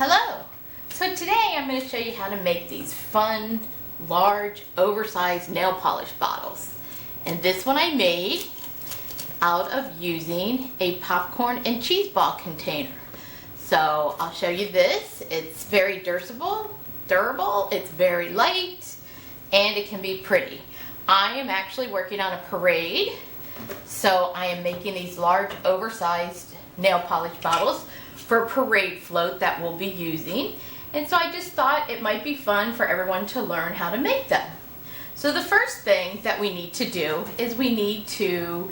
Hello! So today I'm going to show you how to make these fun, large, oversized nail polish bottles. And this one I made out of using a popcorn and cheese ball container. So I'll show you this. It's very durable, it's very light, and it can be pretty. I am actually working on a parade, so I am making these large, oversized nail polish bottles for a parade float that we'll be using. And so I just thought it might be fun for everyone to learn how to make them. So the first thing that we need to do is we need to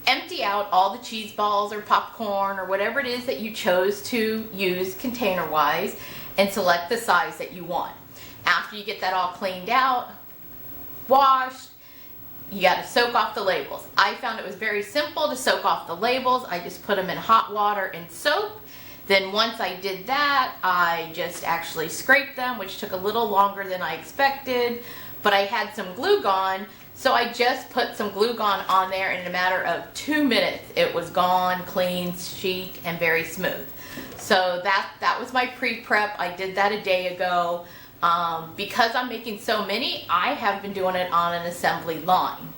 empty out all the cheese balls or popcorn or whatever it is that you chose to use container-wise and select the size that you want. After you get that all cleaned out, washed, you got to soak off the labels. I found it was very simple to soak off the labels. I just put them in hot water and soap. Then once I did that, I just actually scraped them, which took a little longer than I expected, but I had some glue gone, so I just put some glue gone on there, and in a matter of 2 minutes, it was gone, clean, chic, and very smooth. So that was my pre-prep. I did that a day ago. Because I'm making so many, I have been doing it on an assembly line.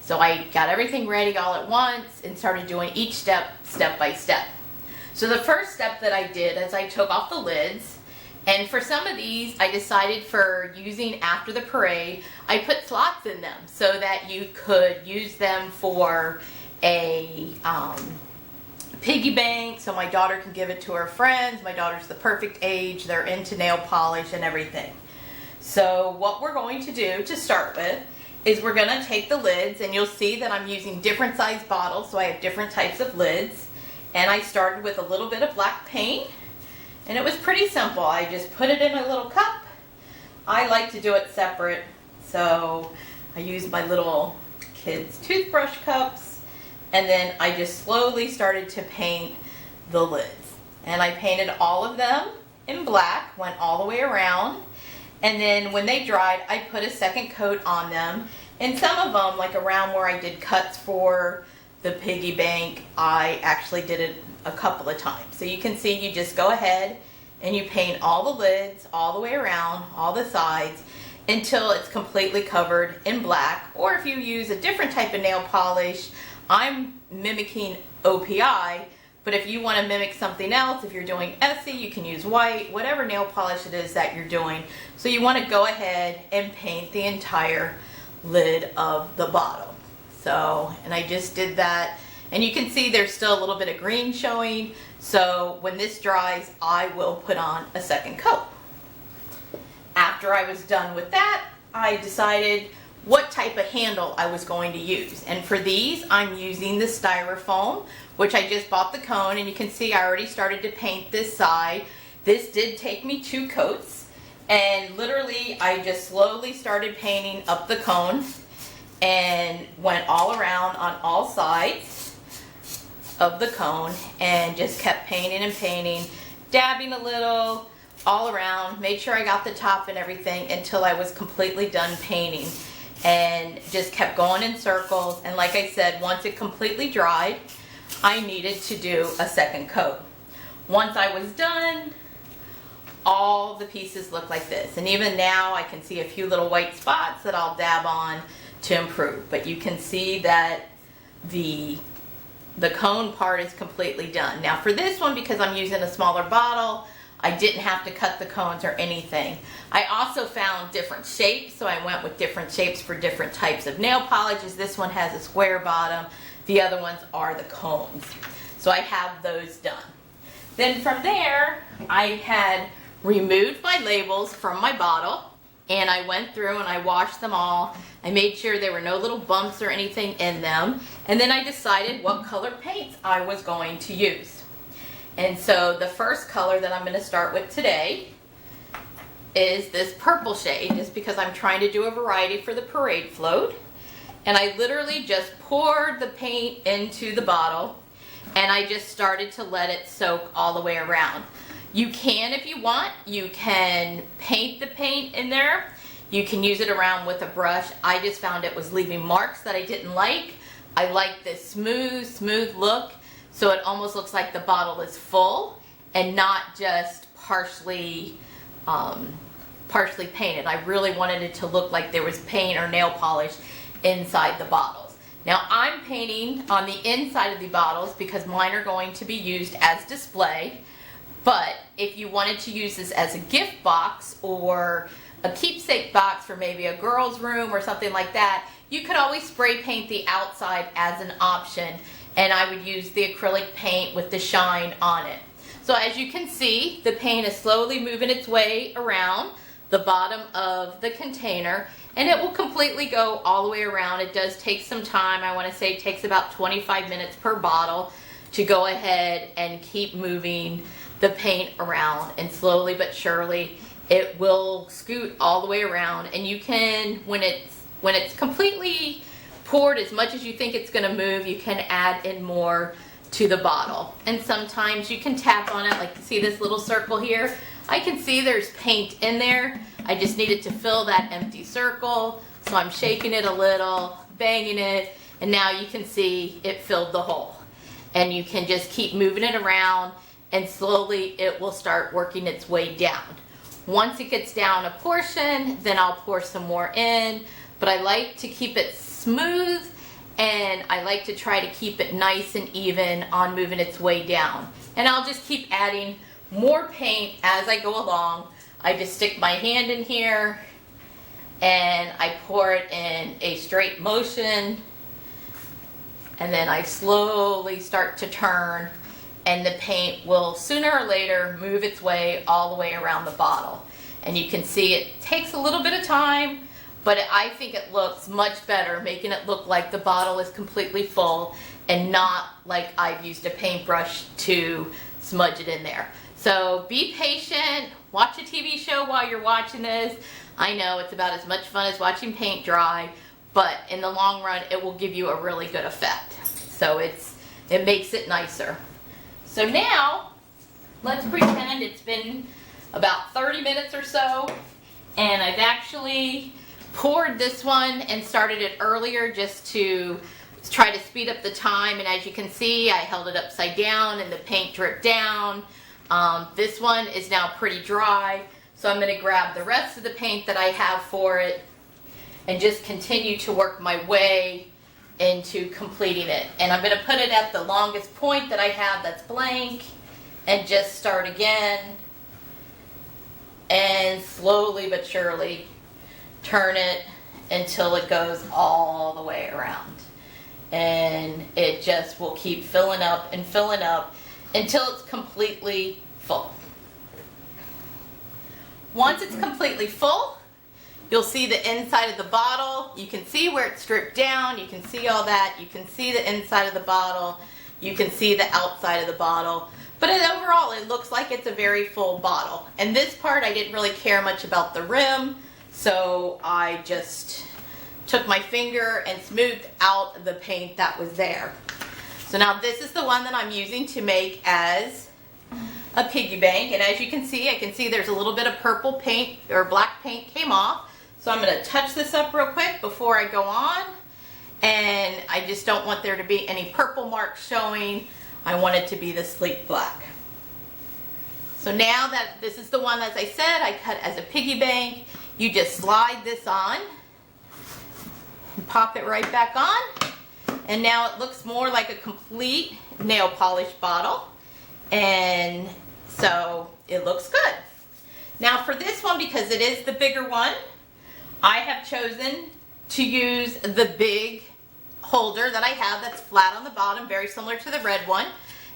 So I got everything ready all at once and started doing each step by step. So the first step that I did is I took off the lids, and for some of these I decided for using after the parade, I put slots in them so that you could use them for a piggy bank, so my daughter can give it to her friends. My daughter's the perfect age, they're into nail polish and everything. So what we're going to do to start with is we're going to take the lids, and you'll see that I'm using different size bottles, so I have different types of lids. And I started with a little bit of black paint, and it was pretty simple. I just put it in a little cup. I like to do it separate, so I use my little kids' toothbrush cups, and then I just slowly started to paint the lids. And I painted all of them in black, went all the way around, and then when they dried, I put a second coat on them. And some of them, like around where I did cuts for the piggy bank, I actually did it a couple of times. So you can see you just go ahead and you paint all the lids all the way around, all the sides, until it's completely covered in black. Or if you use a different type of nail polish, I'm mimicking OPI, but if you want to mimic something else, if you're doing Essie, you can use white, whatever nail polish it is that you're doing. So you want to go ahead and paint the entire lid of the bottle. So, and I just did that, and you can see there's still a little bit of green showing, so when this dries, I will put on a second coat. After I was done with that, I decided what type of handle I was going to use. And for these, I'm using the styrofoam, which I just bought the cone, and you can see I already started to paint this side. This did take me 2 coats, and literally I just slowly started painting up the cone and went all around on all sides of the cone and just kept painting and painting, dabbing a little all around, made sure I got the top and everything until I was completely done painting, and just kept going in circles. And like I said, once it completely dried, I needed to do a second coat. Once I was done, all the pieces look like this, and even now I can see a few little white spots that I'll dab on to improve, but you can see that the cone part is completely done. Now for this one, because I'm using a smaller bottle, I didn't have to cut the cones or anything. I also found different shapes, so I went with different shapes for different types of nail polishes. This one has a square bottom, the other ones are the cones. So I have those done. Then from there, I had removed my labels from my bottle, and I went through and I washed them all. I made sure there were no little bumps or anything in them. And then I decided what color paints I was going to use. And so the first color that I'm going to start with today is this purple shade, just because I'm trying to do a variety for the parade float. And I literally just poured the paint into the bottle, and I just started to let it soak all the way around. You can, if you want, you can paint the paint in there. You can use it around with a brush. I just found it was leaving marks that I didn't like. I like this smooth look, so it almost looks like the bottle is full and not just partially painted. I really wanted it to look like there was paint or nail polish inside the bottles. Now I'm painting on the inside of the bottles because mine are going to be used as display. But if you wanted to use this as a gift box or a keepsake box for maybe a girl's room or something like that, you could always spray paint the outside as an option, and I would use the acrylic paint with the shine on it. So as you can see, the paint is slowly moving its way around the bottom of the container, and it will completely go all the way around. It does take some time. I want to say it takes about 25 minutes per bottle to go ahead and keep moving the paint around, and slowly but surely it will scoot all the way around. And you can, when it's completely poured as much as you think it's going to move, you can add in more to the bottle. And sometimes you can tap on it, like you see this little circle here. I can see there's paint in there. I just needed to fill that empty circle, so I'm shaking it a little, banging it, and now you can see it filled the hole. And you can just keep moving it around, and slowly it will start working its way down. Once it gets down a portion, then I'll pour some more in, but I like to keep it smooth, and I like to try to keep it nice and even on moving its way down. And I'll just keep adding more paint as I go along. I just stick my hand in here and I pour it in a straight motion, and then I slowly start to turn, and the paint will sooner or later move its way all the way around the bottle. And you can see it takes a little bit of time, but I think it looks much better making it look like the bottle is completely full and not like I've used a paintbrush to smudge it in there. So be patient, watch a TV show while you're watching this. I know it's about as much fun as watching paint dry, but in the long run it will give you a really good effect. So it makes it nicer. So now let's pretend it's been about 30 minutes or so, and I've actually poured this one and started it earlier just to try to speed up the time. And as you can see, I held it upside down and the paint dripped down. This one is now pretty dry, so I'm going to grab the rest of the paint that I have for it and just continue to work my way into completing it. And I'm going to put it at the longest point that I have that's blank and just start again, and slowly but surely turn it until it goes all the way around. And it just will keep filling up and filling up until it's completely full. Once it's completely full, you'll see the inside of the bottle. You can see where it's stripped down. You can see all that. You can see the inside of the bottle. You can see the outside of the bottle. But overall, it looks like it's a very full bottle. And this part, I didn't really care much about the rim, so I just took my finger and smoothed out the paint that was there. So now this is the one that I'm using to make as a piggy bank. And as you can see, I can see there's a little bit of purple paint or black paint came off. So I'm going to touch this up real quick before I go on. And I just don't want there to be any purple marks showing. I want it to be the sleek black. So now that this is the one, as I said, I cut as a piggy bank, you just slide this on and pop it right back on. And now it looks more like a complete nail polish bottle. And so it looks good. Now for this one, because it is the bigger one, I have chosen to use the big holder that I have that's flat on the bottom, very similar to the red one.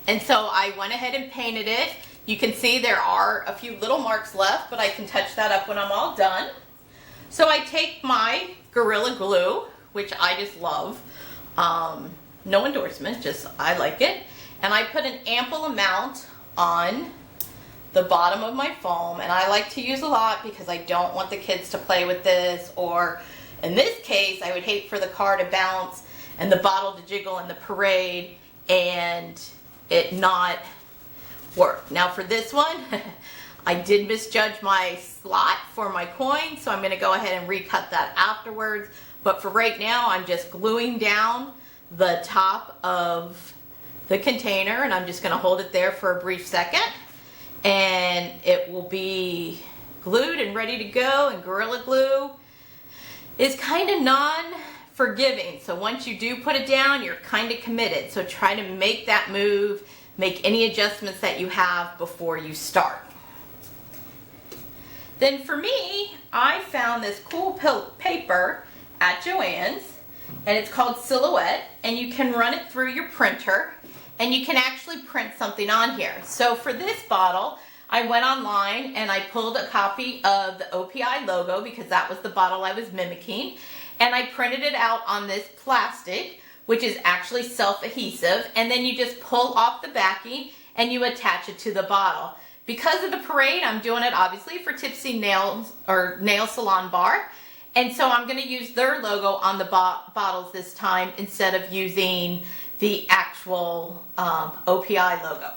And so I went ahead and painted it. You can see there are a few little marks left, but I can touch that up when I'm all done. So I take my Gorilla Glue, which I just love. No endorsement, just I like it. And I put an ample amount on the bottom of my foam, and I like to use a lot because I don't want the kids to play with this, or in this case, I would hate for the car to bounce and the bottle to jiggle in the parade and it not work. Now for this one, I did misjudge my slot for my coin, so I'm going to go ahead and recut that afterwards. But for right now, I'm just gluing down the top of the container, and I'm just going to hold it there for a brief second. and it will be glued and ready to go. And Gorilla Glue is kind of non-forgiving. So once you do put it down, you're kind of committed. So try to make that move, make any adjustments that you have before you start. Then for me, I found this cool paper at Joann's, and it's called Silhouette, and you can run it through your printer and you can actually print something on here. So for this bottle, I went online and I pulled a copy of the OPI logo because that was the bottle I was mimicking, and I printed it out on this plastic, which is actually self-adhesive, and then you just pull off the backing and you attach it to the bottle. Because of the parade, I'm doing it obviously for Tipsy Nails or Nail Salon Bar, and so I'm going to use their logo on the bottles this time instead of using the actual OPI logo.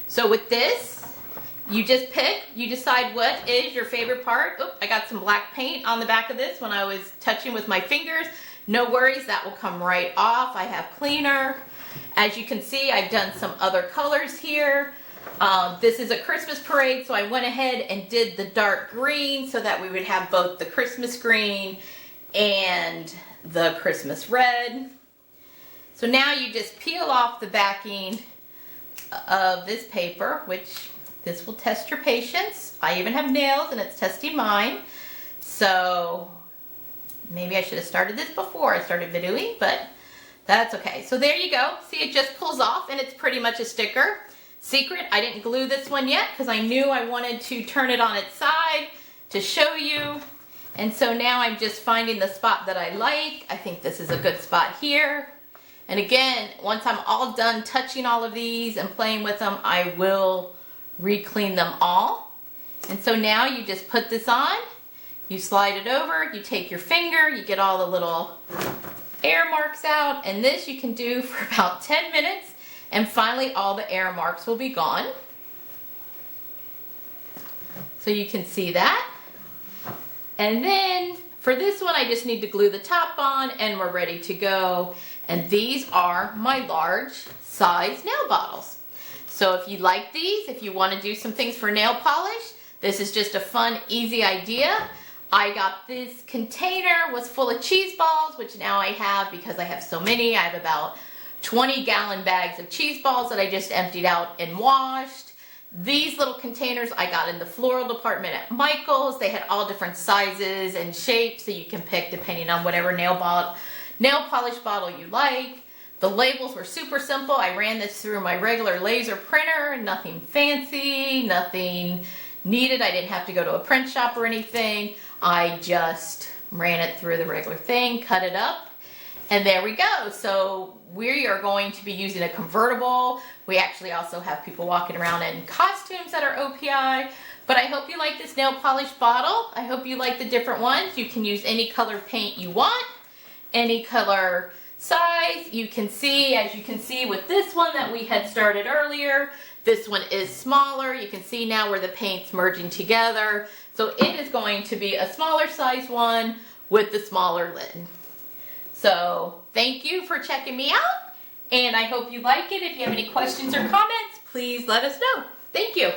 So with this, you just pick, you decide what is your favorite part. Oop, I got some black paint on the back of this when I was touching with my fingers. No worries, that will come right off. I have cleaner. As you can see, I've done some other colors here. This is a Christmas parade, so I went ahead and did the dark green so that we would have both the Christmas green and the Christmas red. So now you just peel off the backing of this paper, which this will test your patience. I even have nails and it's testing mine. So maybe I should have started this before I started videoing, but that's okay. So there you go. See, it just pulls off and it's pretty much a sticker. Secret, I didn't glue this one yet because I knew I wanted to turn it on its side to show you. And so now I'm just finding the spot that I like. I think this is a good spot here. And again, once I'm all done touching all of these and playing with them, I will re-clean them all. And so now you just put this on, you slide it over, you take your finger, you get all the little air marks out, and this you can do for about 10 minutes, and finally all the air marks will be gone. So you can see that. And then for this one, I just need to glue the top on and we're ready to go. And these are my large size nail bottles. So if you like these, if you want to do some things for nail polish, this is just a fun, easy idea. I got this container was full of cheese balls, which now I have because I have so many. I have about 20-gallon bags of cheese balls that I just emptied out and washed. These little containers I got in the floral department at Michael's. They had all different sizes and shapes, so you can pick depending on whatever nail polish bottle you like. The labels were super simple. I ran this through my regular laser printer, nothing fancy, nothing needed. I didn't have to go to a print shop or anything. I just ran it through the regular thing, cut it up, and there we go. So we are going to be using a convertible. We actually also have people walking around in costumes that are OPI. But I hope you like this nail polish bottle. I hope you like the different ones. You can use any color paint you want, any color size. You can see, as you can see with this one that we had started earlier, this one is smaller. You can see now where the paint's merging together. So it is going to be a smaller size one with the smaller lid. So thank you for checking me out, and I hope you like it. If you have any questions or comments, please let us know. Thank you.